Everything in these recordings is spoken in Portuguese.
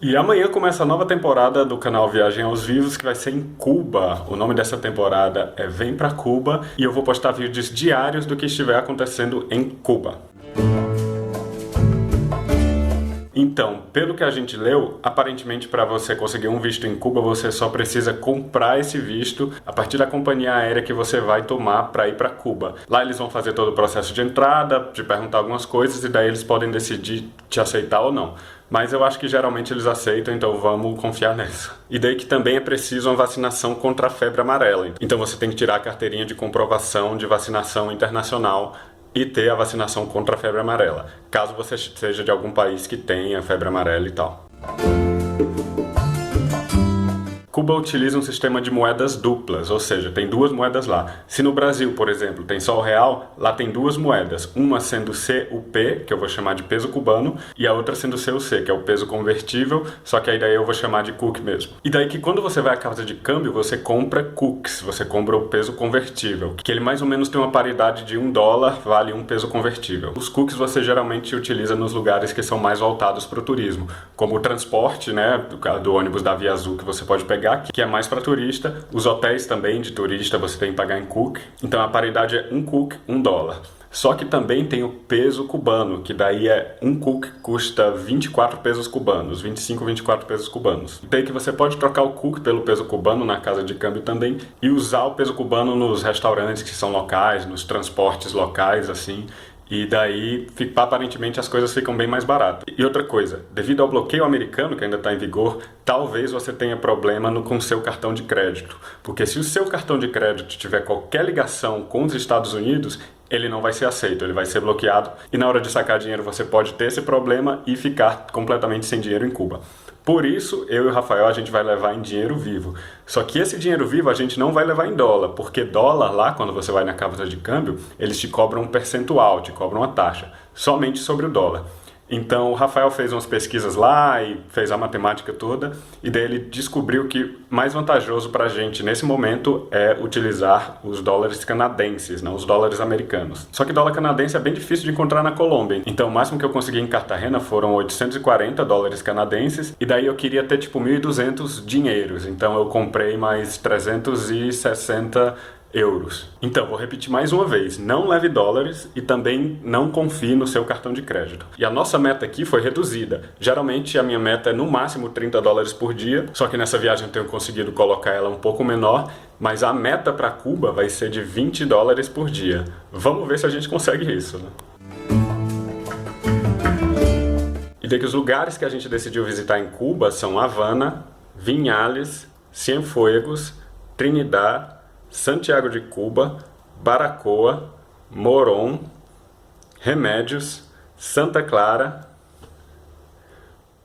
E amanhã começa a nova temporada do canal Viagem aos Vivos, que vai ser em Cuba. O nome dessa temporada é Vem Pra Cuba e eu vou postar vídeos diários do que estiver acontecendo em Cuba. Então, pelo que a gente leu, aparentemente para você conseguir um visto em Cuba, você só precisa comprar esse visto a partir da companhia aérea que você vai tomar para ir para Cuba. Lá eles vão fazer todo o processo de entrada, te perguntar algumas coisas e daí eles podem decidir te aceitar ou não. Mas eu acho que geralmente eles aceitam, então vamos confiar nessa. E daí que também é preciso uma vacinação contra a febre amarela. Então você tem que tirar a carteirinha de comprovação de vacinação internacional e ter a vacinação contra a febre amarela, caso você seja de algum país que tenha febre amarela e tal. Cuba utiliza um sistema de moedas duplas, ou seja, tem duas moedas lá. Se no Brasil, por exemplo, tem só o real, lá tem duas moedas, uma sendo CUP, que eu vou chamar de peso cubano, e a outra sendo CUC, que é o peso convertível, só que aí daí eu vou chamar de CUC mesmo. E daí que quando você vai à casa de câmbio, você compra CUCs, você compra o peso convertível, que ele mais ou menos tem uma paridade de $1 vale um peso convertível. Os CUCs você geralmente utiliza nos lugares que são mais voltados para o turismo, como o transporte, né, do ônibus da Via Azul que você pode pegar, que é mais para turista. Os hotéis também de turista você tem que pagar em CUC. Então a paridade é um CUC, $1. Só que também tem o peso cubano, que daí é um CUC custa 24 pesos cubanos, 25, 24 pesos cubanos. Daí que você pode trocar o CUC pelo peso cubano na casa de câmbio também e usar o peso cubano nos restaurantes que são locais, nos transportes locais, assim. E daí, aparentemente, as coisas ficam bem mais baratas. E outra coisa, devido ao bloqueio americano, que ainda está em vigor, talvez você tenha problema com o seu cartão de crédito. Porque se o seu cartão de crédito tiver qualquer ligação com os Estados Unidos, ele não vai ser aceito, ele vai ser bloqueado. E na hora de sacar dinheiro você pode ter esse problema e ficar completamente sem dinheiro em Cuba. Por isso, eu e o Rafael, a gente vai levar em dinheiro vivo. Só que esse dinheiro vivo a gente não vai levar em dólar, porque dólar lá, quando você vai na casa de câmbio, eles te cobram um percentual, te cobram uma taxa, somente sobre o dólar. Então o Rafael fez umas pesquisas lá e fez a matemática toda, e daí ele descobriu que mais vantajoso para a gente nesse momento é utilizar os dólares canadenses, não os dólares americanos. Só que dólar canadense é bem difícil de encontrar na Colômbia, então o máximo que eu consegui em Cartagena foram 840 dólares canadenses, e daí eu queria ter tipo 1.200 dinheiros, então eu comprei mais 360 euros. Então, vou repetir mais uma vez, não leve dólares e também não confie no seu cartão de crédito. E a nossa meta aqui foi reduzida. Geralmente a minha meta é no máximo 30 dólares por dia, só que nessa viagem eu tenho conseguido colocar ela um pouco menor, mas a meta para Cuba vai ser de 20 dólares por dia. Vamos ver se a gente consegue isso, né? E daí que os lugares que a gente decidiu visitar em Cuba são Havana, Vinhales, Cienfuegos, Trinidad, Santiago de Cuba, Baracoa, Morón, Remédios, Santa Clara,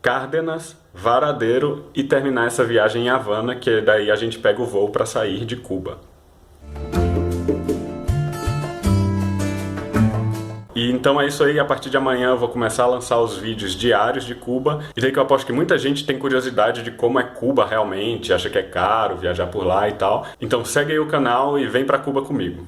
Cárdenas, Varadeiro e terminar essa viagem em Havana, que daí a gente pega o voo para sair de Cuba. E então é isso aí, a partir de amanhã eu vou começar a lançar os vídeos diários de Cuba. E daí que eu aposto que muita gente tem curiosidade de como é Cuba realmente, acha que é caro viajar por lá e tal. Então segue aí o canal e vem pra Cuba comigo.